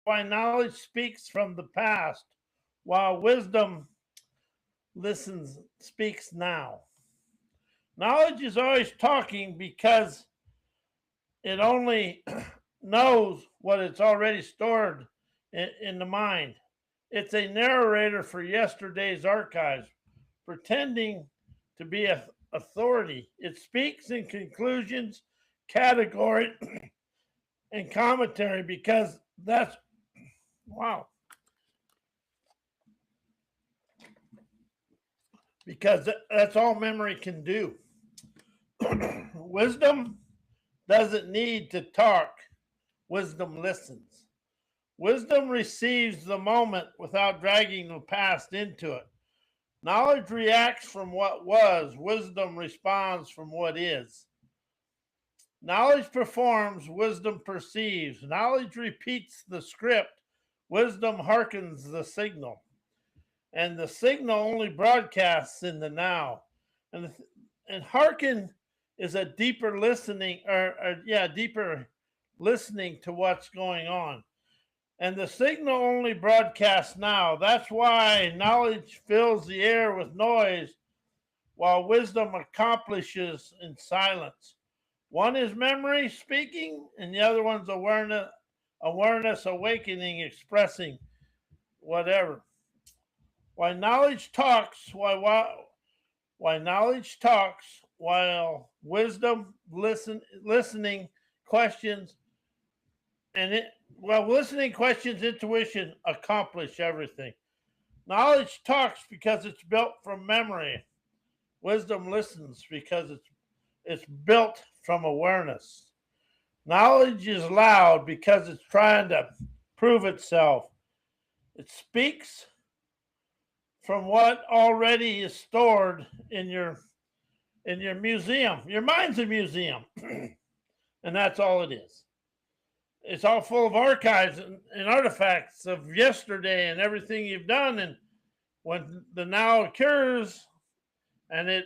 why knowledge speaks from the past, while wisdom speaks now. Knowledge is always talking because it only knows what it's already stored in the mind. It's a narrator for yesterday's archives, pretending to be a authority. It speaks in conclusions, category, and commentary because wow, because that's all memory can do. Wisdom doesn't need to talk, wisdom listens. Wisdom receives the moment without dragging the past into it. Knowledge reacts from what was, wisdom responds from what is. Knowledge performs, wisdom perceives. Knowledge repeats the script, wisdom hearkens the signal. And the signal only broadcasts in the now. And, and hearken is a deeper listening, deeper listening to what's going on. And the signal only broadcasts now. That's why knowledge fills the air with noise while wisdom accomplishes in silence. One is memory speaking, and the other one's awareness awakening, expressing whatever. Why knowledge talks, why knowledge talks, while wisdom listening questions, listening questions, intuition accomplish everything. Knowledge talks because it's built from memory. Wisdom listens because it's built from awareness. Knowledge is loud because it's trying to prove itself. It speaks from what already is stored in your museum. Your mind's a museum, and that's all it is. It's all full of archives and artifacts of yesterday and everything you've done. And when the now occurs, and it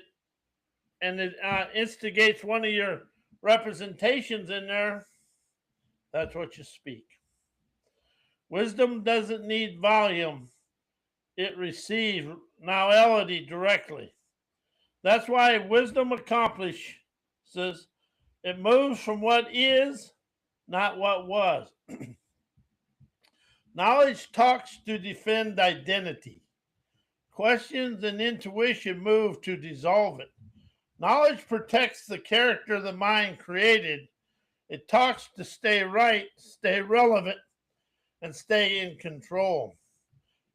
instigates one of your representations in there, that's what you speak. Wisdom doesn't need volume, it receives novelty directly. That's why wisdom accomplishes, it moves from what is, not what was. Knowledge talks to defend identity. Questions and intuition move to dissolve it. Knowledge protects the character the mind created. It talks to stay right, stay relevant, and stay in control.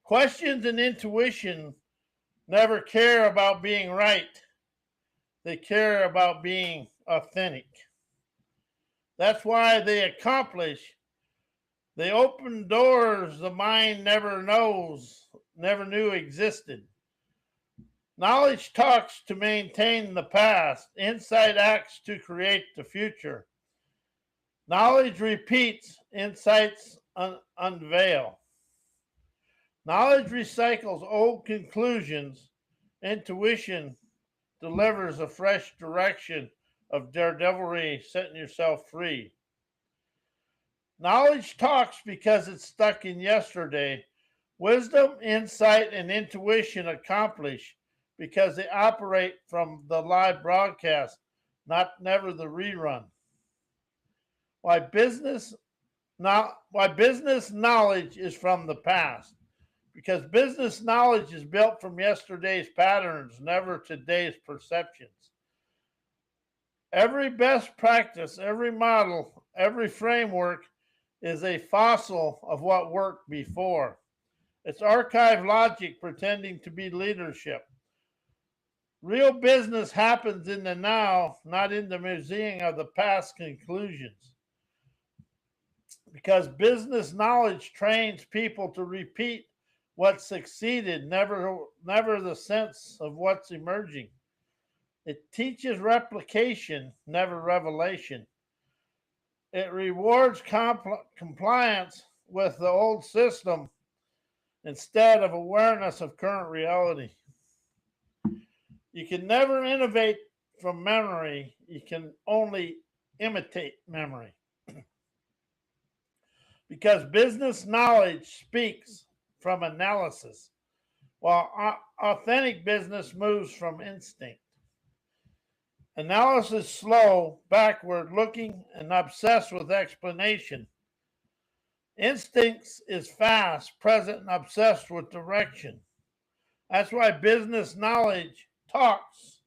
Questions and intuition never care about being right. They care about being authentic. That's why they accomplish. They open doors the mind never knew existed. Knowledge talks to maintain the past. Insight acts to create the future. Knowledge repeats. Insights unveil. Knowledge recycles old conclusions. Intuition delivers a fresh direction of daredevilry, setting yourself free. Knowledge talks because it's stuck in yesterday. Wisdom, insight, and intuition accomplish because they operate from the live broadcast, never the rerun. Why business knowledge is from the past. Because business knowledge is built from yesterday's patterns, never today's perceptions. Every best practice, every model, every framework is a fossil of what worked before. It's archive logic pretending to be leadership. Real business happens in the now, not in the museum of the past conclusions. Because business knowledge trains people to repeat what succeeded, never the sense of what's emerging. It teaches replication, never revelation. It rewards compliance with the old system instead of awareness of current reality. You can never innovate from memory. You can only imitate memory. Because business knowledge speaks from analysis, while authentic business moves from instinct. Analysis slow, backward looking, and obsessed with explanation. Instincts is fast, present, and obsessed with direction. That's why business knowledge talks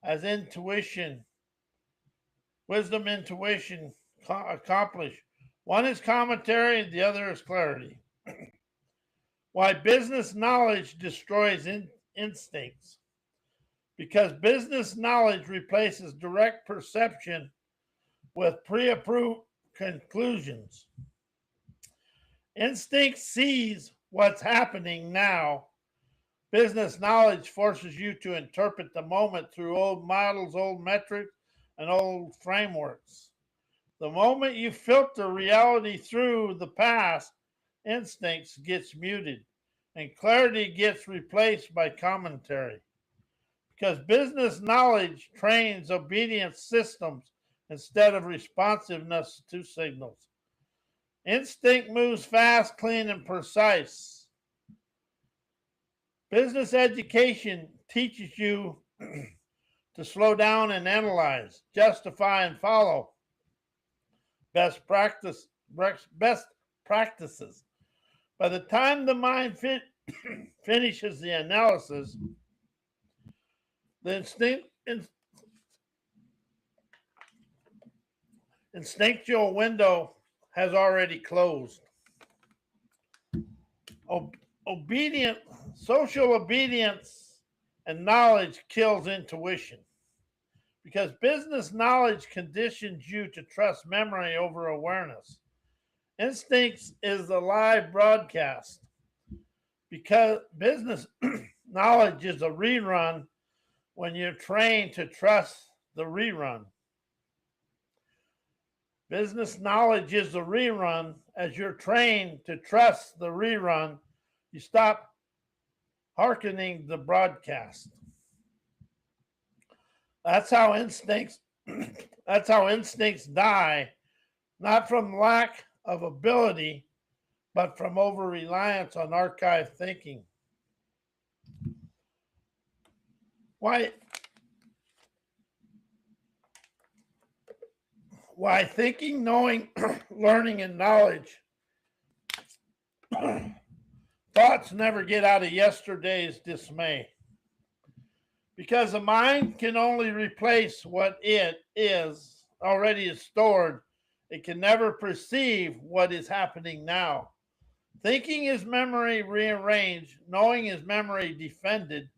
as intuition, wisdom, intuition accomplish. One is commentary, the other is clarity. Why business knowledge destroys instincts. Because business knowledge replaces direct perception with pre-approved conclusions. Instinct sees what's happening now. Business knowledge forces you to interpret the moment through old models, old metrics, and old frameworks. The moment you filter reality through the past, instincts gets muted and clarity gets replaced by commentary. Because business knowledge trains obedience systems instead of responsiveness to signals. Instinct moves fast, clean, and precise. Business education teaches you to slow down and analyze, justify, and follow best practices. By the time the mind finishes the analysis, the instinctual window has already closed. Social obedience and knowledge kills intuition. Because business knowledge conditions you to trust memory over awareness. Instincts is the live broadcast. Because business knowledge is a rerun when you're trained to trust the rerun. Business knowledge is a rerun. As you're trained to trust the rerun, you stop hearkening the broadcast. That's how instincts die, not from lack of ability, but from over-reliance on archive thinking. Why thinking, knowing, learning, and knowledge thoughts never get out of yesterday's dismay. Because the mind can only replace what it is already is stored. It can never perceive what is happening now. Thinking is memory rearranged. Knowing is memory defended.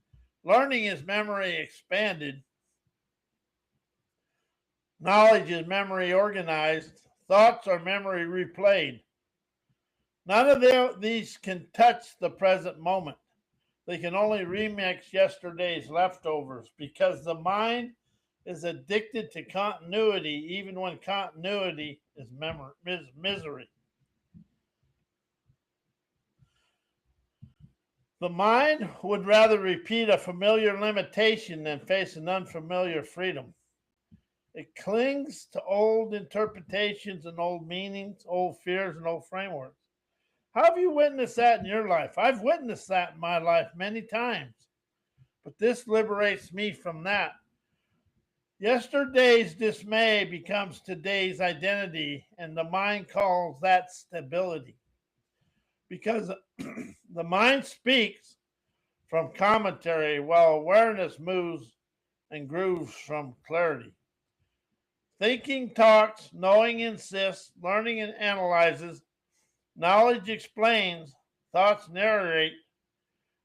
Learning is memory expanded. Knowledge is memory organized. Thoughts are memory replayed. None of these can touch the present moment. They can only remix yesterday's leftovers because the mind is addicted to continuity even when continuity is misery. The mind would rather repeat a familiar limitation than face an unfamiliar freedom. It clings to old interpretations and old meanings, old fears, and old frameworks. How have you witnessed that in your life? I've witnessed that in my life many times. But this liberates me from that. Yesterday's dismay becomes today's identity, and the mind calls that stability. Because the mind speaks from commentary while awareness moves and grooves from clarity. Thinking talks, knowing insists, learning and analyzes, knowledge explains, thoughts narrate,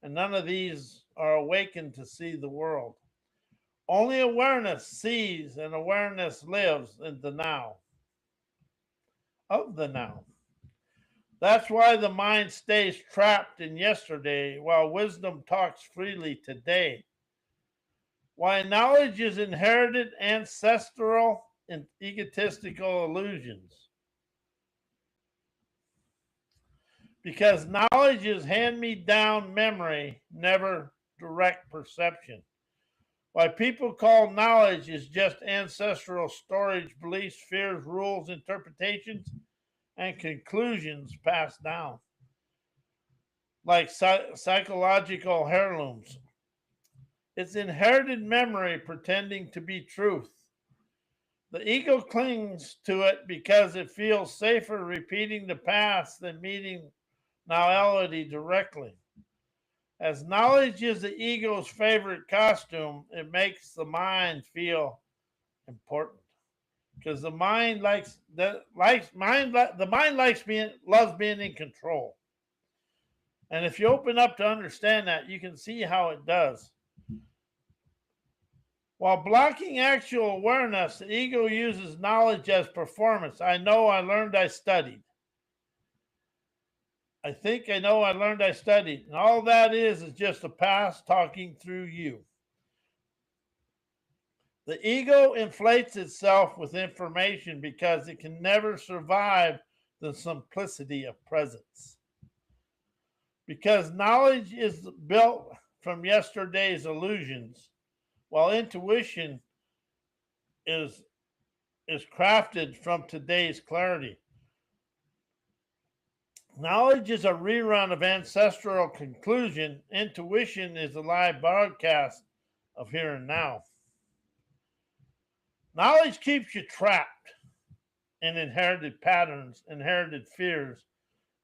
and none of these are awakened to see the world. Only awareness sees, and awareness lives in the now, of the now. That's why the mind stays trapped in yesterday while wisdom talks freely today. Why knowledge is inherited, ancestral, and egotistical illusions. Because knowledge is hand-me-down memory, never direct perception. Why people call knowledge is just ancestral storage, beliefs, fears, rules, interpretations, and conclusions passed down, like psychological heirlooms. It's inherited memory pretending to be truth. The ego clings to it because it feels safer repeating the past than meeting reality directly. As knowledge is the ego's favorite costume, it makes the mind feel important because the mind likes being loves being in control. And if you open up to understand that, you can see how it does. While blocking actual awareness, the ego uses knowledge as performance. I know, I learned, I studied. I think I know, I learned, I studied. And all that is just the past talking through you. The ego inflates itself with information because it can never survive the simplicity of presence. Because knowledge is built from yesterday's illusions, while intuition is crafted from today's clarity. Knowledge is a rerun of ancestral conclusion. Intuition is a live broadcast of here and now. Knowledge keeps you trapped in inherited patterns, inherited fears,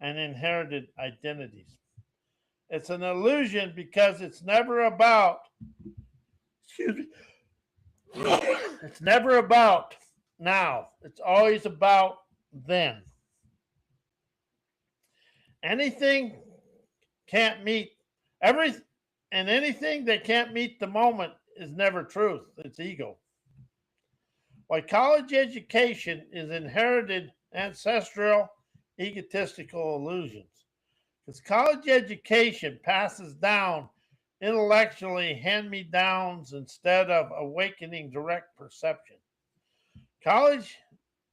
and inherited identities. It's an illusion because it's never about, it's never about now. It's always about then. Anything can't meet every and anything that can't meet the moment is never truth. It's ego. Why college education is inherited ancestral egotistical illusions. Because college education passes down intellectually hand-me-downs instead of awakening direct perception. College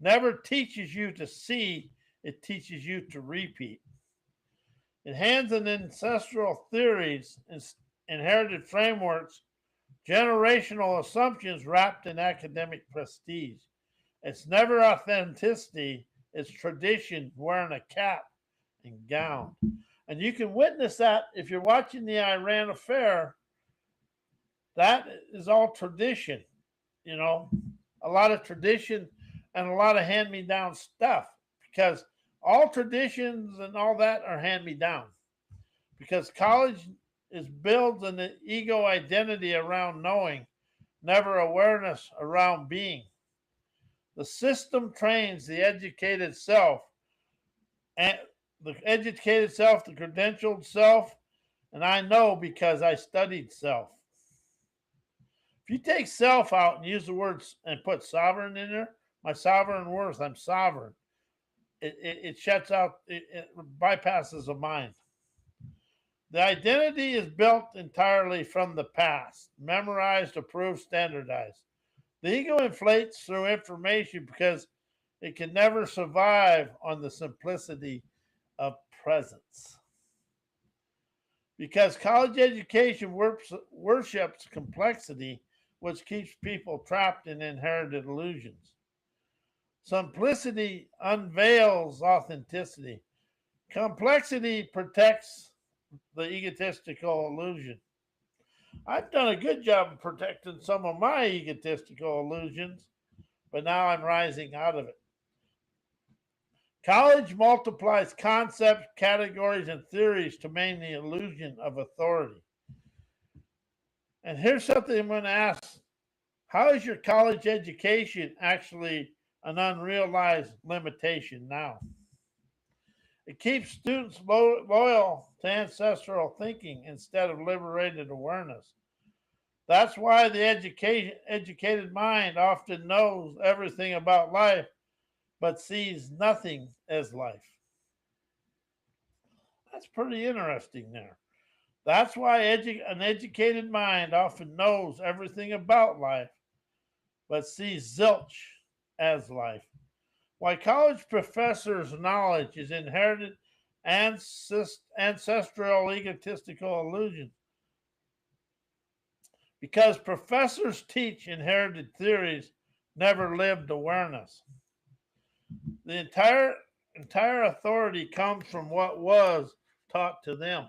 never teaches you to see, it teaches you to repeat. It hands in ancestral theories, inherited frameworks, generational assumptions wrapped in academic prestige. It's never authenticity, it's tradition wearing a cap and gown. And you can witness that if you're watching the Iran affair. That is all tradition, you know, a lot of tradition and a lot of hand me down stuff because all traditions and all that are hand me down because college is built in the ego identity around knowing, never awareness around being. The system trains the educated self, and the educated self, the credentialed self, and I know because I studied self. If you take self out and use the words and put sovereign in there, my sovereign worth, I'm sovereign. It shuts out, it bypasses the mind. The identity is built entirely from the past, memorized, approved, standardized. The ego inflates through information because it can never survive on the simplicity of presence. Because college education worships complexity, which keeps people trapped in inherited illusions. Simplicity unveils authenticity. Complexity protects the egotistical illusion. I've done a good job of protecting some of my egotistical illusions, but now I'm rising out of it. College multiplies concepts, categories, and theories to maintain the illusion of authority. And here's something I'm going to ask. How is your college education actually an unrealized limitation now? It keeps students loyal to ancestral thinking instead of liberated awareness. That's why the educated mind often knows everything about life, but sees nothing as life. That's pretty interesting there. That's why an educated mind often knows everything about life, but sees zilch as life. Why college professors' knowledge is inherited ancestral egotistical illusion. Because professors teach inherited theories, never lived awareness. The entire entire authority comes from what was taught to them.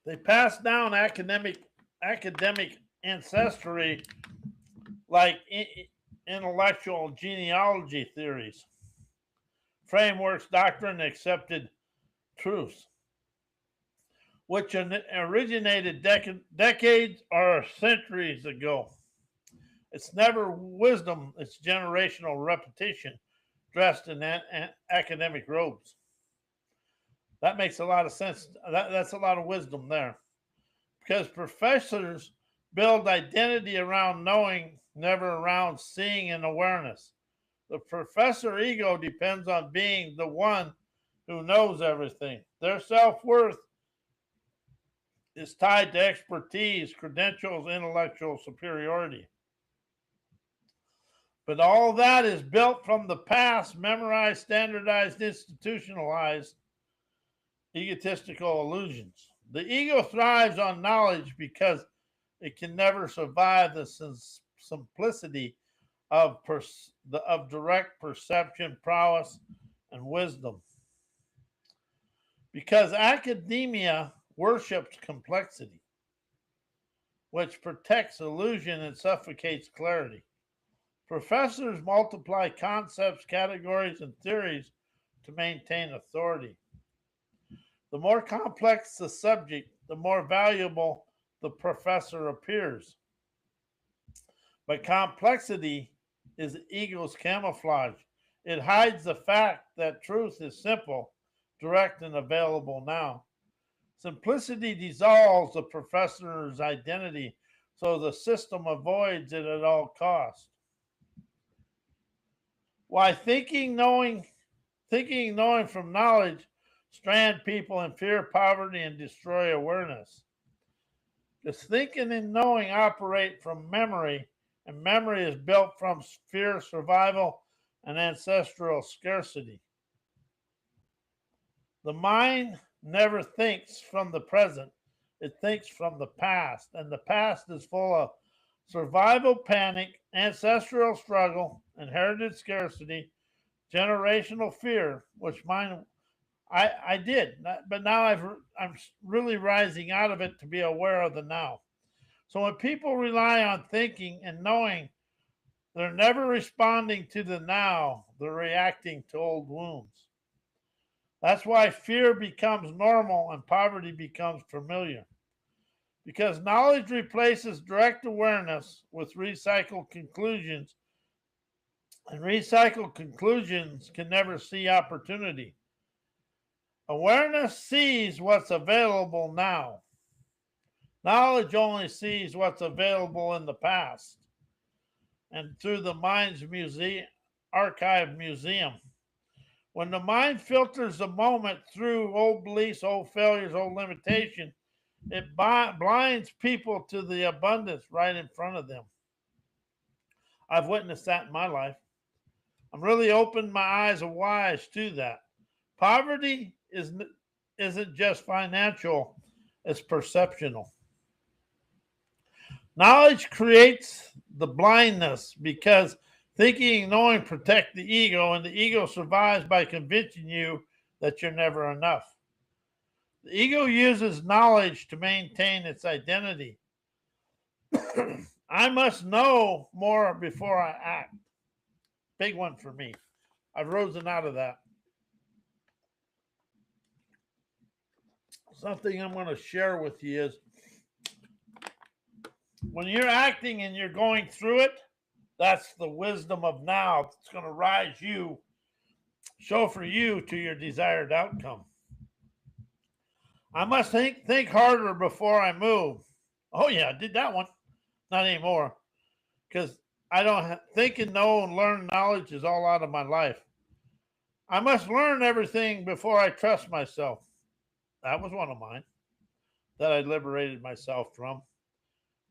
They pass down academic ancestry like intellectual genealogy theories, frameworks, doctrine, accepted truths, which originated decades or centuries ago. It's never wisdom, it's generational repetition dressed in academic robes. That makes a lot of sense. That's a lot of wisdom there. Because professors build identity around knowing, never around seeing and awareness. The professor ego depends on being the one who knows everything. Their self-worth is tied to expertise, credentials, intellectual superiority. But all that is built from the past, memorized, standardized, institutionalized, egotistical illusions. The ego thrives on knowledge because it can never survive the simplicity of direct perception, prowess, and wisdom. Because academia worships complexity, which protects illusion and suffocates clarity. Professors multiply concepts, categories, and theories to maintain authority. The more complex the subject, the more valuable the professor appears. But complexity is the ego's camouflage. It hides the fact that truth is simple, direct, and available now. Simplicity dissolves the professor's identity, so the system avoids it at all costs. Why thinking, knowing from knowledge strand people in fear, poverty, and destroy awareness. Because thinking and knowing operate from memory, and memory is built from fear, survival, and ancestral scarcity. The mind never thinks from the present, it thinks from the past, and the past is full of survival panic, ancestral struggle, inherited scarcity, generational fear, which mine I did, but now I'm really rising out of it to be aware of the now. So when people rely on thinking and knowing, they're never responding to the now, they're reacting to old wounds. That's why fear becomes normal and poverty becomes familiar. Because knowledge replaces direct awareness with recycled conclusions, and recycled conclusions can never see opportunity. Awareness sees what's available now. Knowledge only sees what's available in the past and through the mind's archive museum. When the mind filters the moment through old beliefs, old failures, old limitations, it blinds people to the abundance right in front of them. I've witnessed that in my life. I'm really opened my eyes and wise to that. Poverty isn't just financial, it's perceptional. Knowledge creates the blindness because thinking and knowing protect the ego, and the ego survives by convincing you that you're never enough. The ego uses knowledge to maintain its identity. I must know more before I act. Big one for me. I've risen out of that. Something I'm going to share with you is when you're acting and you're going through it, that's the wisdom of now. It's going to rise you, show for you to your desired outcome. I must think harder before I move. Oh yeah, I did that one. Not anymore. Because I don't think and know and learn knowledge is all out of my life. I must learn everything before I trust myself. That was one of mine that I liberated myself from.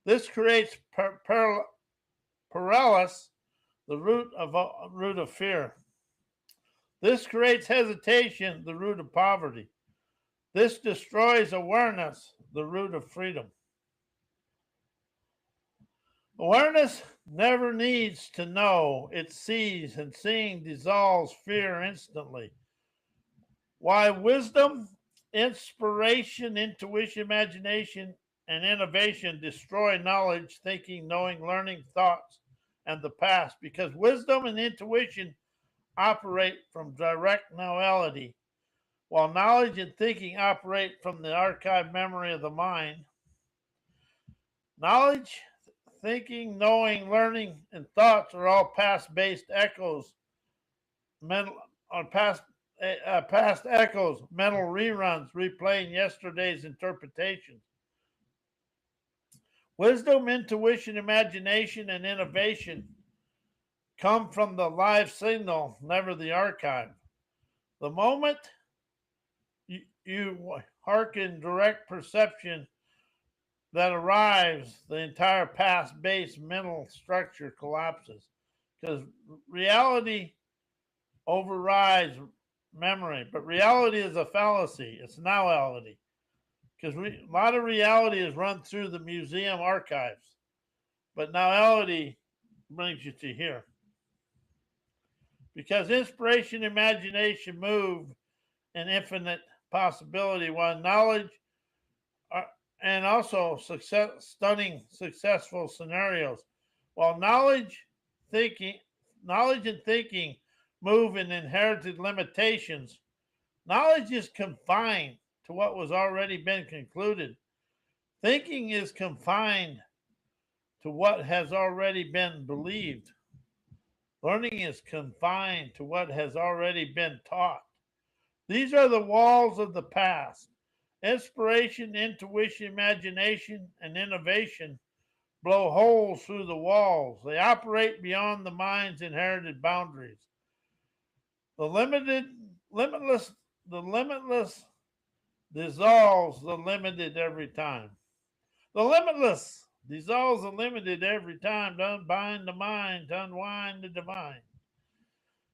This creates paralysis, the root of fear. This creates hesitation, the root of poverty. This destroys awareness, the root of freedom. Awareness never needs to know. It sees, and seeing dissolves fear instantly. Why wisdom, inspiration, intuition, imagination, and innovation destroy knowledge, thinking, knowing, learning, thoughts, and the past? Because wisdom and intuition operate from direct knowability, while knowledge and thinking operate from the archived memory of the mind. Knowledge, thinking, knowing, learning, and thoughts are all past-based echoes, mental on past echoes, mental reruns, replaying yesterday's interpretations. Wisdom, intuition, imagination, and innovation come from the live signal, never the archive. The moment you hearken direct perception that arrives, the entire past-based mental structure collapses because reality overrides memory. But reality is a fallacy. It's nowality because a lot of reality is run through the museum archives, but nowality brings you to here. Because inspiration, imagination move in infinite possibility, while knowledge and also stunning successful scenarios. While knowledge and thinking move in inherited limitations, knowledge is confined to what was already been concluded. Thinking is confined to what has already been believed. Learning is confined to what has already been taught. These are the walls of the past. Inspiration, intuition, imagination, and innovation blow holes through the walls. They operate beyond the mind's inherited boundaries. The limitless dissolves the limited every time. The limitless dissolves the limited every time to unbind the mind, to unwind the divine.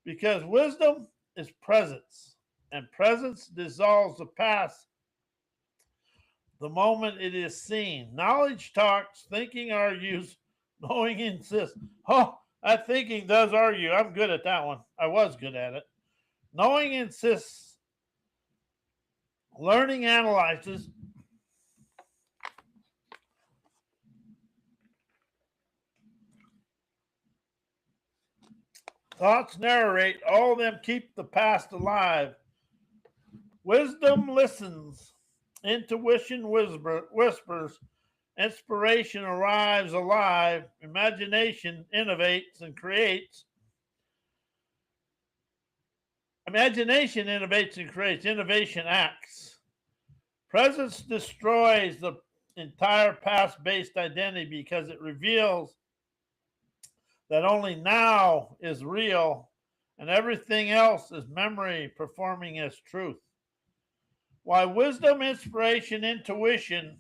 Because wisdom is presence, and presence dissolves the past the moment it is seen. Knowledge talks, thinking argues, knowing insists. Oh, that thinking does argue. I'm good at that one. I was good at it. Knowing insists, learning analyzes, thoughts narrate, all of them keep the past alive. Wisdom listens, intuition whispers, inspiration arrives alive, imagination innovates and creates. Imagination innovates and creates, innovation acts. Presence destroys the entire past-based identity because it reveals that only now is real and everything else is memory performing as truth. Why wisdom, inspiration, intuition,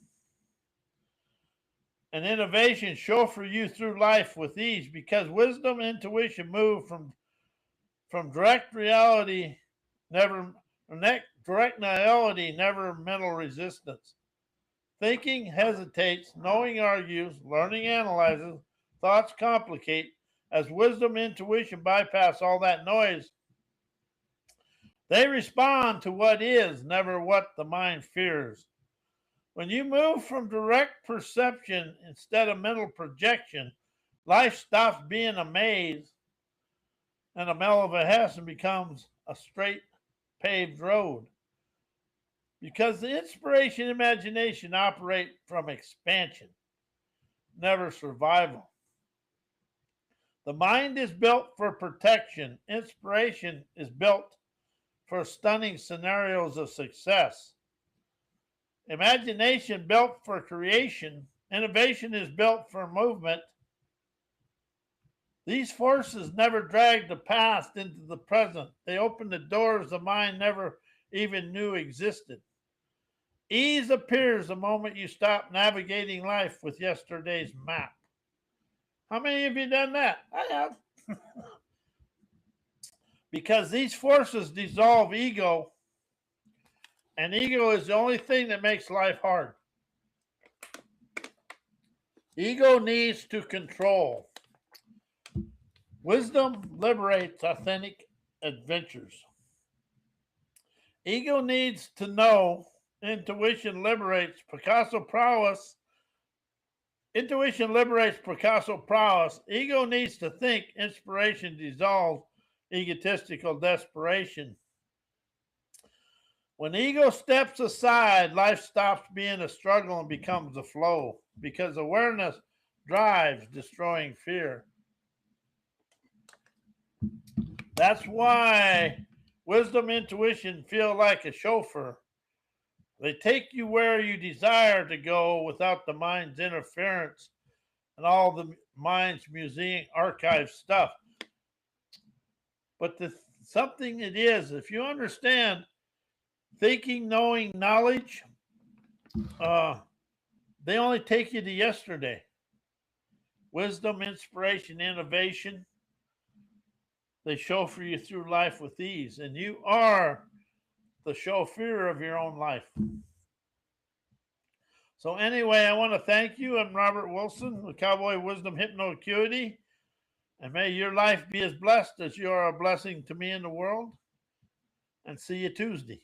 and innovation show for you through life with ease because wisdom and intuition move from direct reality, never direct reality, never mental resistance. Thinking hesitates, knowing argues, learning analyzes, thoughts complicate. As wisdom, intuition bypass all that noise, they respond to what is, never what the mind fears. When you move from direct perception instead of mental projection, life stops being a maze and a mile of a hess and becomes a straight paved road. Because the inspiration and imagination operate from expansion, never survival. The mind is built for protection. Inspiration is built for stunning scenarios of success. Imagination built for creation. Innovation is built for movement. These forces never drag the past into the present. They open the doors the mind never even knew existed. Ease appears the moment you stop navigating life with yesterday's map. How many of you done that? I have. Because these forces dissolve ego, and ego is the only thing that makes life hard. Ego needs to control. Wisdom liberates authentic adventures. Ego needs to know. Intuition liberates Picasso prowess. Intuition liberates Picasso prowess. Ego needs to think. Inspiration dissolves egotistical desperation. When ego steps aside, life stops being a struggle and becomes a flow because awareness drives destroying fear. That's why wisdom, intuition feel like a chauffeur. They take you where you desire to go without the mind's interference and all the mind's museum archive stuff. But something it is, if you understand thinking, knowing, knowledge, they only take you to yesterday. Wisdom, inspiration, innovation, they chauffeur you through life with ease, and you are the chauffeur of your own life. So anyway, I want to thank you. I'm Robert Wilson with Cowboy Wisdom Hypno Acuity, and may your life be as blessed as you are a blessing to me in the world. And see you Tuesday.